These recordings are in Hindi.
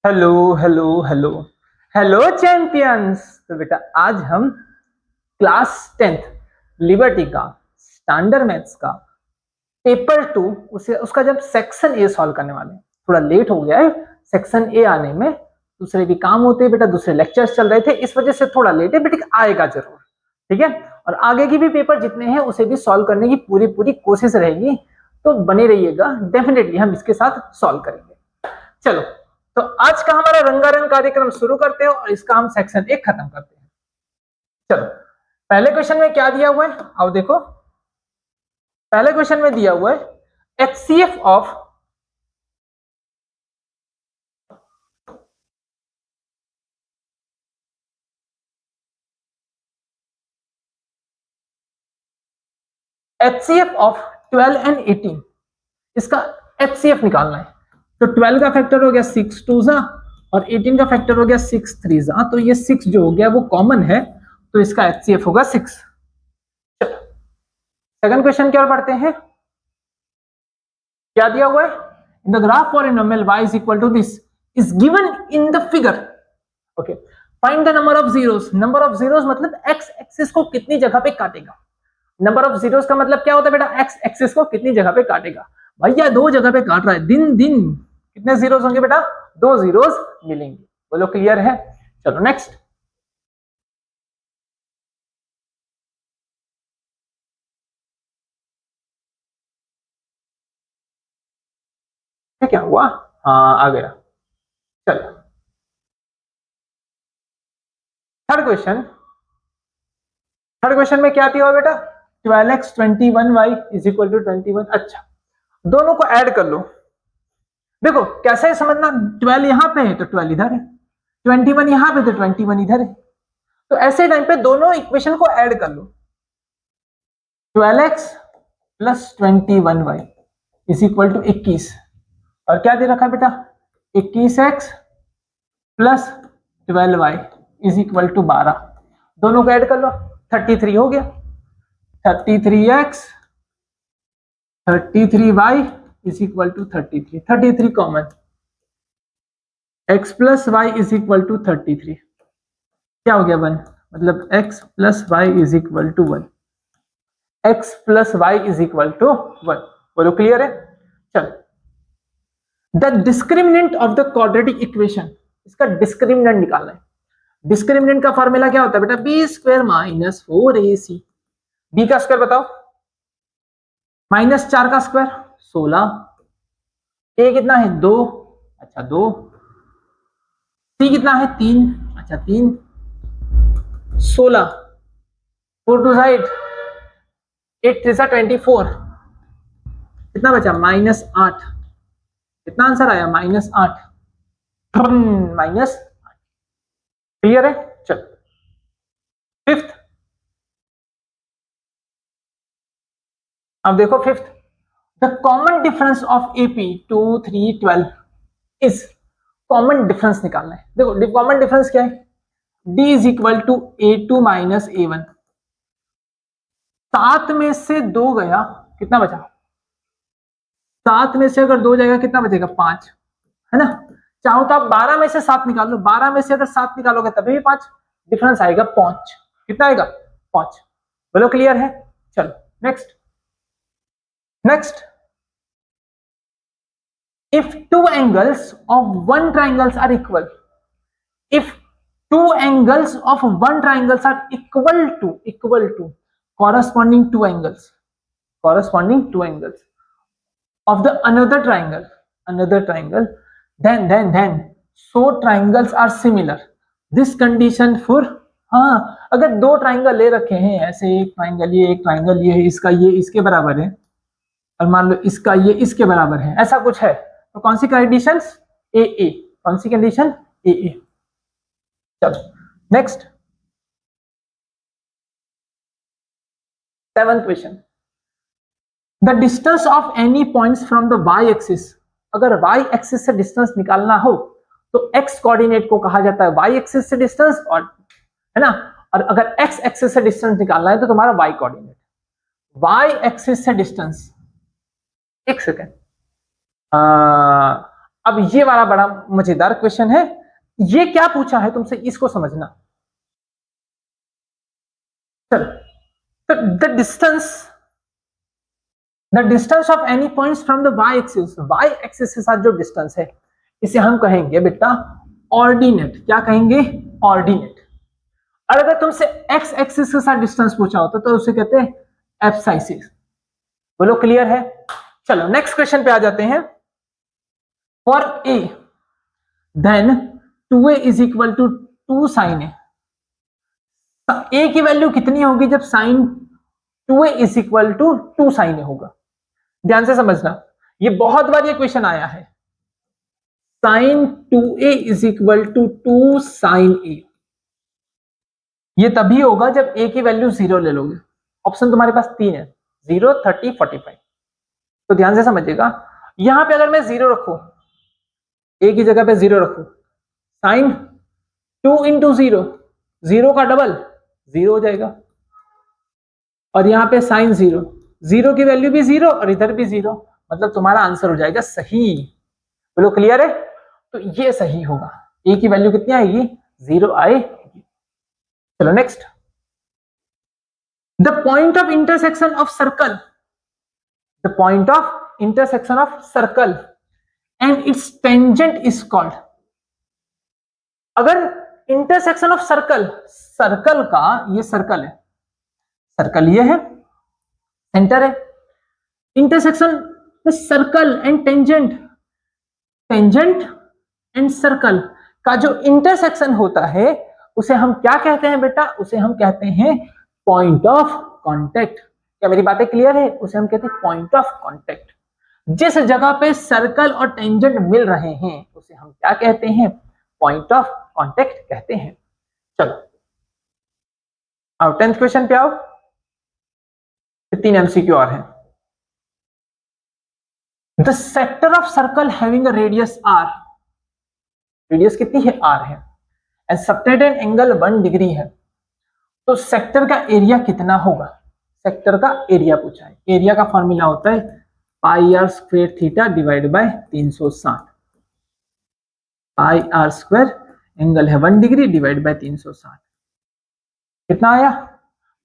Hello hello hello hello champions. तो बेटा आज हम क्लास 10th लिबर्टी का स्टैंडर्ड मैथ्स का पेपर 2 उसे उसका जब सेक्शन ए सॉल्व करने वाले हैं। थोड़ा लेट हो गया है सेक्शन ए आने में, दूसरे भी काम होते हैं बेटा, दूसरे लेक्चर्स चल रहे थे, इस वजह से थोड़ा लेट है बेटा, आएगा जरूर। ठीक है, और आगे की भी पेपर जितने हैं उसे भी सॉल्व करने की पूरी पूरी कोशिश रहेगी, तो बने रहिएगा, डेफिनेटली हम इसके साथ सॉल्व करेंगे। चलो, तो आज का हमारा रंगारंग कार्यक्रम शुरू करते हैं और इसका हम सेक्शन 1 खत्म करते हैं। चलो, पहले क्वेश्चन में क्या दिया हुआ है आओ देखो। पहले क्वेश्चन में दिया हुआ है HCF of HCF of 12 and 18, इसका HCF निकालना है। तो 12 का फैक्टर हो गया 6 2 जा और 18 का फैक्टर हो गया 6 3 जा, तो ये 6 जो हो गया वो कॉमन है, तो इसका HCF होगा 6। सेकंड क्वेश्चन क्या पढ़ते हैं, क्या दिया हुआ है, in the graph polynomial y is equal to this is given in the figure. Okay, find the number of zeros. Number of zeros मतलब x एक्सिस को कितनी जगह पे काटेगा। नंबर ऑफ जीरोस का मतलब क्या होता है बेटा, x एक्सिस को कितनी जगह पे काटेगा। भैया दो जगह पे काट रहा है, दिन दिन कितने जीरोस होंगे बेटा, दो जीरोस मिलेंगे। बोलो क्लियर है। चलो नेक्स्ट, क्या हुआ, हाँ आ गया। चलो थर्ड क्वेश्चन, थर्ड क्वेश्चन में क्या दिया हुआ बेटा, 12x 21y is equal to 21। अच्छा, दोनों को ऐड कर लो। देखो कैसे समझना, 12 यहां पे है तो 12 इधर है, 21 यहां पे तो 21 इधर है, तो ऐसे टाइम पे दोनों इक्वेशन को ऐड कर लो। 12x plus 21y is equal to 21, और क्या दे रखा है बेटा, 21x plus 12y is equal to 12। दोनों को ऐड कर लो, 33 हो गया। 33x 33y is equal to 33, 33 common, x plus Y is equal to 33, क्या हो गया 1, मतलब x plus Y is equal to 1, x plus Y is equal to 1। बोलो क्लियर है। चलो, the discriminant of the quadratic equation, इसका डिस्क्रिमिनेंट निकालना है। डिस्क्रिमिनेंट का फॉर्मूला क्या होता है बेटा, B square minus 4ac। B का स्क्वायर बताओ, माइनस 4 का स्क्वायर 16, ए कितना है 2, अच्छा 2, सी कितना है 3, अच्छा 3, 16, 4 टू साइड 8 3 24, कितना बचा -8, कितना आंसर आया -8, माइनस। क्लियर है। चलो फिफ्थ, अब देखो fifth, the common difference of AP 2 3 12 is, common difference निकालना है। देखो कॉमन डिफरेंस क्या है, D is equal to A2 minus A1। 7 में से 2 गया, कितना बचा, 7 में से अगर 2 जाएगा कितना बचेगा 5, है ना। चाहो तो आप 12 में से 7 निकाल लो, 12 में से अगर 7 निकालोगे तभी भी 5, डिफरेंस आएगा 5। कितना आएगा 5। बोलो क्लियर है। चलो next, next, if two angles of one triangles are equal, if two angles of one triangles are equal to corresponding two angles of the another triangle, then so triangles are similar, this condition for, हाँ अगर दो ट्राइंगल ले रखे हैं ऐसे, एक ट्राइंगल ये एक ट्राइंगल ये है, इसका ये इसके बराबर है और मान लो इसका ये इसके बराबर है, ऐसा कुछ है, तो कौन सी कंडीशंस, ए ए, कौन सी कंडीशन, ए ए। चलो next, seventh question, the distance of any points from the Y axis. अगर वाई एक्सिस से डिस्टेंस निकालना हो तो एक्स कोऑर्डिनेट को कहा जाता है वाई एक्सिस से डिस्टेंस, और है ना, और अगर एक्स एक्सिस से डिस्टेंस निकालना है तो तुम्हारा वाई कोऑर्डिनेट। वाई एक्सिस से डिस्टेंस, एक सेकेंड, अब ये वाला बड़ा मजेदार क्वेश्चन है, ये क्या पूछा है तुमसे, इसको समझना। चलो, तो the distance of any points from the Y axis, Y axis के साथ जो डिस्टेंस है इसे हम कहेंगे बेटा ऑर्डिनेट। क्या कहेंगे? ऑर्डिनेट। और अगर तुमसे एक्स एक्सिस के साथ डिस्टेंस पूछा होता तो उसे कहते हैं एब्साइसिस। बोलो क्लियर है? चलो नेक्स्ट क्वेश्चन पे आ जाते हैं। For A then 2a is equal to 2 sine A. A की वैल्यू कितनी होगी जब sine 2a is equal to 2 sine A होगा? ध्यान से समझना, ये बहुत बार ये क्वेश्चन आया है। Sine 2a is equal to 2 sine A, ये तभी होगा जब a की वैल्यू 0 ले लोगे। ऑप्शन तुम्हारे पास 3 है, 0, 30, 45। तो ध्यान से समझिएगा, यहां पे अगर मैं 0 रखूं, a की जगह पे 0 रखूं, साइन 2 इंटू 0, 0 का डबल 0 हो जाएगा। और यहाँ पे साइन 0, 0 की वैल्यू भी 0 और इधर भी 0, मतलब तुम्हारा आंसर हो जाएगा सही। बोलो क्लियर है? तो ये सही होगा। a की वैल्यू कितनी आएगी? 0 आएगी। चलो next. The point of intersection of circle, the point of intersection of circle and it's tangent is called. अगर इंटरसेक्शन ऑफ सर्कल, सर्कल का, ये सर्कल है, सर्कल ये है, सेंटर है, intersection circle and tangent, tangent and circle का जो इंटरसेक्शन होता है उसे हम क्या कहते हैं बेटा? उसे हम कहते हैं पॉइंट ऑफ कांटेक्ट। क्या मेरी बातें क्लियर है? उसे हम कहते हैं पॉइंट ऑफ कांटेक्ट। जिस जगह पे सर्कल और टेंजेंट मिल रहे हैं उसे हम क्या कहते हैं? पॉइंट ऑफ कांटेक्ट कहते हैं। चलो अब 10th क्वेश्चन पे आओ। 3 एमसीक्यू और है। The sector of circle having a radius R, radius कितनी है? आर है, एंड सबटेंडेड एंगल 1 डिग्री है, तो सेक्टर का एरिया कितना होगा? सेक्टर का एरिया पूछा है। एरिया का फॉर्मूला होता है pi R square theta divide by 360। Pi R square, angle है 1 डिग्री, डिवाइड बाय 360। कितना आया?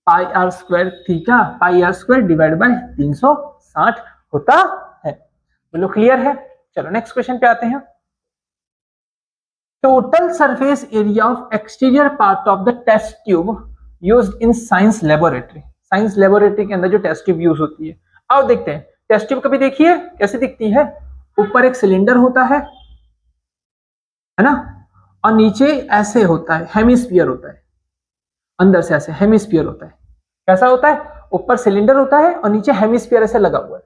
Pi R square theta, pi R square divide by 360 होता है। बोलो क्लियर है? चलो नेक्स्ट क्वेश्चन पे आते हैं। Total surface area of exterior part of the test tube used in science laboratory. Science laboratory के अंदर जो टेस्ट ट्यूब यूज होती है, आओ देखते हैं। टेस्ट ट्यूब कभी देखिए कैसे दिखती है? ऊपर एक सिलेंडर होता है ना, और नीचे ऐसे होता है, हेमिस्फीयर होता है, अंदर से ऐसे हेमिस्फीयर होता है। कैसा होता है? ऊपर सिलेंडर होता है और नीचे हेमिस्फीयर ऐसे लगा हुआ है।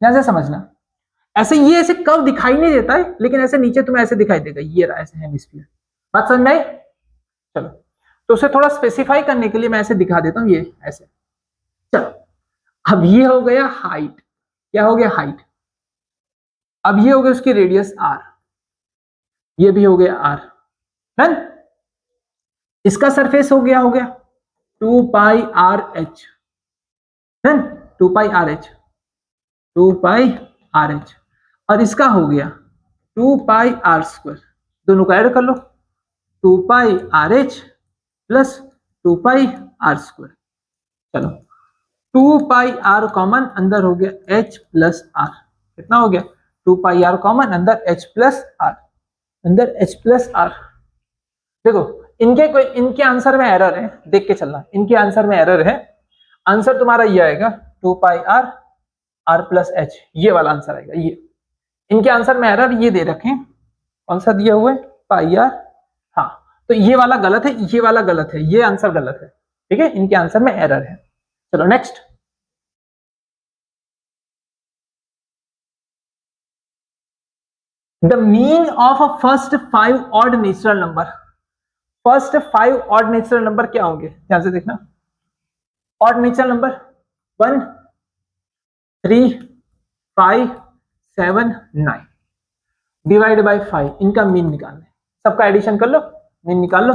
ध्यान से समझना, ऐसे ये ऐसे कब दिखाई नहीं देता है, लेकिन ऐसे नीचे तुम्हें ऐसे दिखाई देगा, ये रहा ऐसे हेमिस्फीयर। बात समझ में आई? चलो, तो उसे थोड़ा स्पेसिफाई करने के लिए मैं ऐसे दिखा देता हूं, ये ऐसे। चलो, अब ये हो गया हाइट। क्या हो गया? हाइट। अब ये हो गया उसकी रेडियस आर, ये भी हो गया आर, है? इसका सरफेस हो गया 2 पाई आर एच, है? 2 pi R H, 2 pi R H, और इसका हो गया 2 पाई आर स्क्वायर। दोनों को ऐड कर लो, 2 pi R H plus 2 pi R square. चलो, 2 पाई आर कॉमन, अंदर हो गया एच प्लस आर। कितना हो गया? 2 पाई आर कॉमन, अंदर एच प्लस आर, अंदर एच प्लस आर। देखो इनके आंसर में एरर है, देख के चलना, इनके आंसर में एरर है। आंसर तुम्हारा ये आएगा 2 pi are, are plus H, ये वाला आंसर आएगा। ये इनके आंसर में एरर ये दे रखे, कौन सा दिया हुआ है? Pi are. हाँ, तो ये वाला गलत है, ये वाला गलत है, ये आंसर गलत है। ठीक है, इनके आंसर में एरर है। चलो next. The mean of a first 5 odd natural number. First 5 odd natural number क्या होंगे? ध्यान से देखना। Odd natural number 1, 3, 5, 7, 9 divide by 5, इनका मीन निकालना है। सबका एडिशन कर लो, मीन निकाल लो,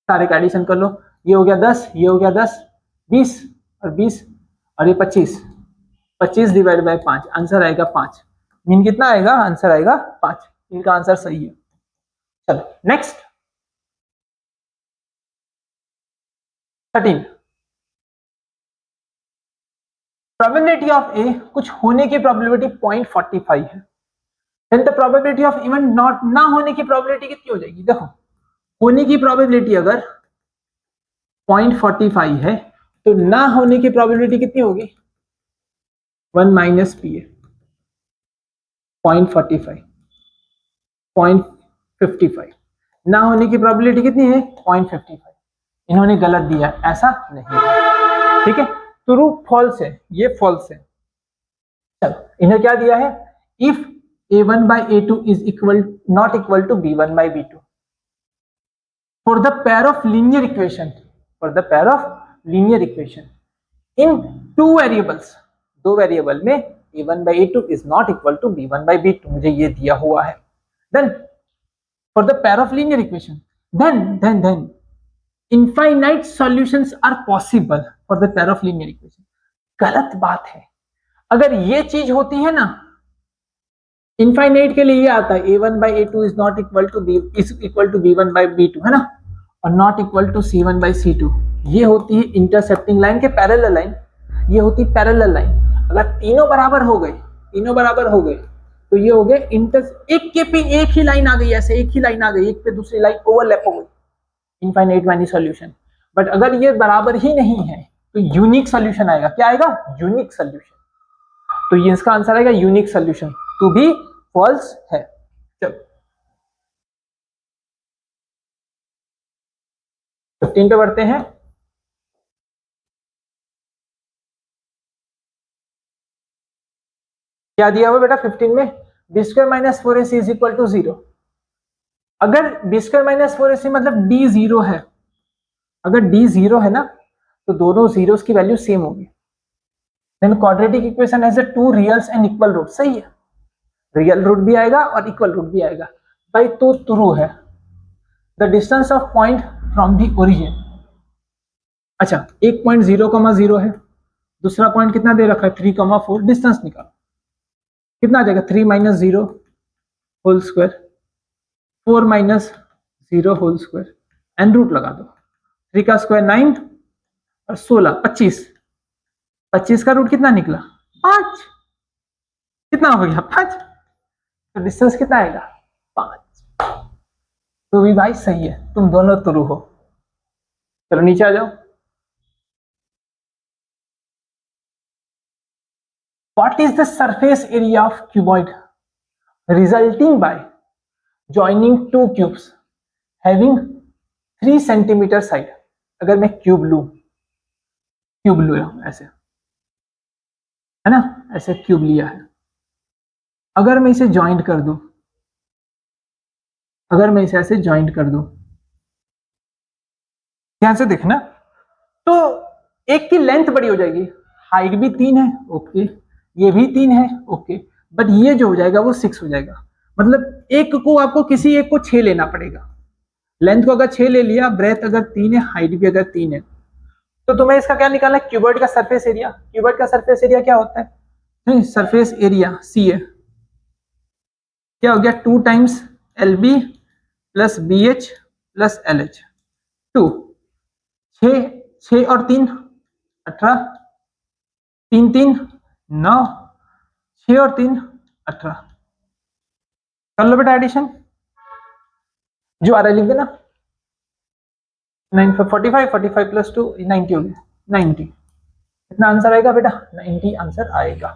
सारे का एडिशन कर लो। ये हो गया 10, ये हो गया 10, 20 और 20 और ये 25, 25 डिवाइड बाय 5, आंसर आएगा 5। मीन कितना आएगा, आंसर आएगा 5। इनका आंसर सही है। चलो नेक्स्ट 13, प्रोबेबिलिटी ऑफ ए, कुछ होने की प्रोबेबिलिटी 0.45 है, then the probability of event not, ना होने की प्रोबेबिलिटी कितनी हो जाएगी, देखो होने की प्रोबेबिलिटी अगर 0.45 है तो ना होने की प्रोबेबिलिटी कितनी होगी, 1 माइनस पी है, 0.45, 0.55, ना होने की प्रोबेबिलिटी कितनी है 0.55। इन्होंने गलत दिया, ऐसा नहीं है, ठीक है, ट्रू फॉल्स है, ये फॉल्स है। चलो इन्हें क्या दिया है, if a1 by a2 is equal not equal to b1 by b2 for the pair of linear equation, for the pair of linear equation in two variables, दो वेरिएबल में a1 by a2 is not equal to b1 by b2, मुझे ये दिया हुआ है, then for the pair of linear equation then infinite solutions are possible for the pair of linear equation। गलत बात है, अगर ये चीज होती है ना, इनफाइनाइट के लिए ये आता है a1 by a2 is not equal to b is equal to b1 by b2 है ना, और not equal to c1 by c2, ये होती है इंटरसेप्टिंग लाइन के पैरेलल लाइन, ये होती पैरेलल लाइन। अगर तीनों बराबर हो गए, तीनों बराबर हो गए तो ये हो गए एक के पे एक ही लाइन आ गई, ऐसे एक ही लाइन आ गई, एक पे दूसरी लाइन ओवरलैप हो गई, इनफाइनाइट मैनी सॉल्यूशन। बट अगर ये बराबर ही नहीं है तो यूनिक सॉल्यूशन आएगा, क्या आएगा, यूनिक सॉल्यूशन। तो ये इसका आंसर आएगा यूनिक सॉल्यूशन, तो भी फॉल्स है। चलो 15 पे बढ़ते हैं। क्या दिया हुआ बेटा 15 में, B square minus 4ac is equal to 0। अगर बी स्क्वायर माइनस 4ac मतलब d 0 है, अगर d 0 है ना तो दोनों जीरोस की वैल्यू सेम होगी। Then quadratic equation has two reals and equal root, सही है, रियल रूट भी आएगा और इक्वल रूट भी आएगा भाई, तो ट्रू है। The distance of point from the origin, अच्छा एक पॉइंट 0,0 है, दूसरा पॉइंट कितना दे रखा है 3,4, डिस्टेंस निकालो कितना आ जाएगा 3 minus 0 whole square, 4 minus 0 whole square, and root लगा दो, 3 का स्क्वायर 9 और 16 25, 25 का रूट कितना निकला 5, कितना हो गया 5, तो डिस्टेंस कितना आएगा 5। तो भी भाई सही है, तुम दोनों ट्रू हो। चलो नीचे आ जाओ। What is the surface area of cuboid resulting by joining two cubes having 3 centimeter side? अगर मैं क्यूब लू ऐसे है ना, ऐसे क्यूब लिया है, अगर मैं इसे ज्वाइंट कर दूं, अगर मैं इसे ऐसे ज्वाइंट कर दूं, ध्यान से देखना, तो एक की लेंथ बड़ी हो जाएगी, हाइट भी 3 है ओके, ये भी 3 है ओके, बट ये जो हो जाएगा वो 6 हो जाएगा। मतलब एक को आपको किसी एक को 6 लेना पड़ेगा, लेंथ को अगर 6 ले लिया, ब्रेथ अगर 3 है, हाइट भी अगर 3 है, तो तुम्हें इसका क्या निकालना है, क्यूबॉइड का सरफेस एरिया। क्यूबॉइड का सरफेस एरिया क्या होता है, सरफेस एरिया सी है, क्या हो गया 2 times LB plus BH plus LH, 2 6 और 3 18, 3 3 9, 6 और 3 18, कर लो बेटा एडिशन, जो आ रहा है लिख देना, 45 45 प्लस 2 90 हो गया, 90। कितना आंसर आएगा बेटा 90 आंसर आएगा,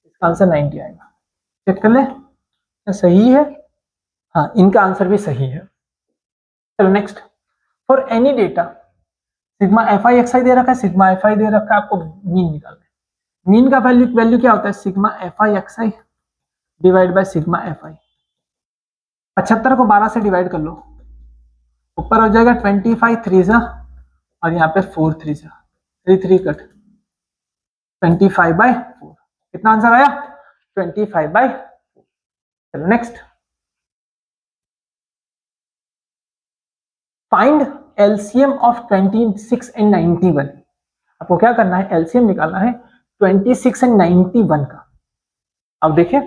इसका आंसर 90 आएगा। चेक कर ले सही है, हाँ इनका आंसर भी सही है। चलो next, for any data sigma FI XI दे रखा है, सिग्मा FI दे रखा है, आपको मीन निकालना है। मीन का वैल्यू क्या होता है, sigma FI XI divide by sigma FI। 75 को 12 से डिवाइड कर लो, ऊपर हो जाएगा 25 3 और यहाँ पे 4 3 3 3 कट, 25/4। कितना आंसर आया 25/4। चलो next, find LCM of 26 and 91। आपको क्या करना है, एलसीएम निकालना है 26 एंड 91 का। अब देखिए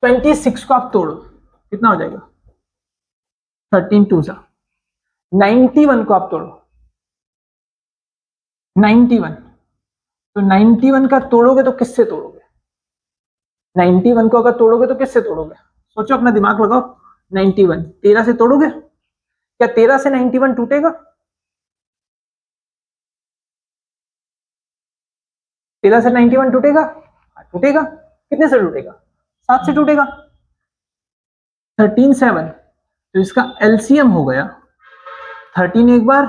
26 को आप तोड़ो, कितना हो जाएगा? 13 2 जा। 91 को आप तोड़ो, 91, तो 91 का तोड़ोगे तो किससे तोड़ोगे? 91 को अगर तोड़ोगे तो किससे तोड़ोगे? सोचो, अपना दिमाग लगाओ। 91 13 से तोड़ोगे? क्या 13 से 91 टूटेगा? 13 से 91 टूटेगा? टूटेगा। कितने से टूटेगा? 7 से टूटेगा। 13 7, तो इसका एलसीएम हो गया 13 एक बार,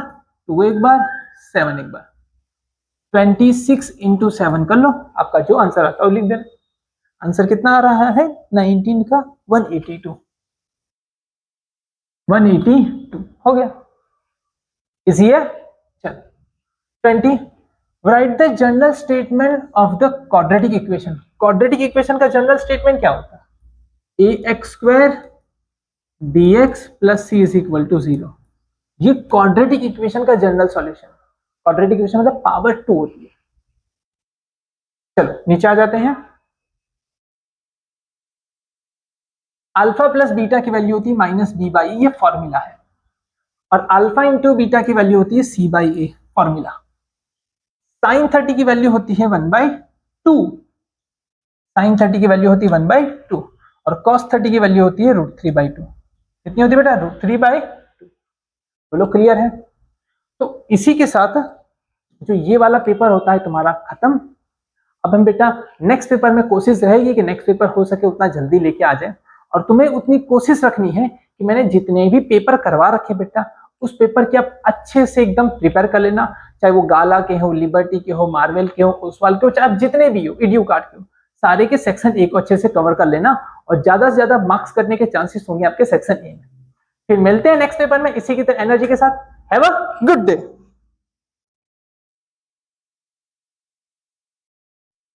2 एक बार, 7 एक बार। 26 इंटू 7 कर लो, आपका जो आंसर आता है वो लिख देना। आंसर कितना आ रहा है? 19 का 182। 182 हो गया। इजी है। चलो 20, write the general statement of the quadratic equation. Quadratic equation का जनरल स्टेटमेंट क्या होता है? ax² bx plus c is equal to 0। ये क्वाड्रेटिक इक्वेशन का जनरल सॉल्यूशन। क्वाड्रेटिक इक्वेशन मतलब पावर 2 होती है। चलो नीचे आ जाते हैं। अल्फा प्लस बीटा की वैल्यू होती है माइनस बी बाई, ये फॉर्मूला है। और अल्फा इंटू बीटा की वैल्यू होती है C by A, formula. Sign 30 की वैल्यू होती है 1/2। साइन 30 की वैल्यू होती है 1/2 और कॉस 30 की वैल्यू होती है √3/2। कितनी होती है बेटा? √3/2। बोलो क्लियर है? तो इसी के साथ जो ये वाला पेपर होता है तुम्हारा खत्म। अब हम बेटा नेक्स्ट पेपर में कोशिश रहेगी कि नेक्स्ट पेपर हो सके उतना जल्दी लेके आ जाए, और तुम्हें उतनी कोशिश रखनी है कि मैंने जितने भी पेपर करवा रखे बेटा, उस पेपर की आप अच्छे से एकदम प्रिपेयर कर लेना। चाहे वो गाला के हो, लिबर्टी के हो, मार्वेल के हो, ओसवाल के हो, चाहे आप जितने भी हो, इड्यू कार्ड के हो, सारे के सेक्शन ए को अच्छे से कवर कर लेना और ज्यादा से ज्यादा मार्क्स करने के चांसेस होंगे आपके सेक्शन ए में। फिर मिलते हैं नेक्स्ट पेपर में इसी की तरह एनर्जी के साथ। Have a good day.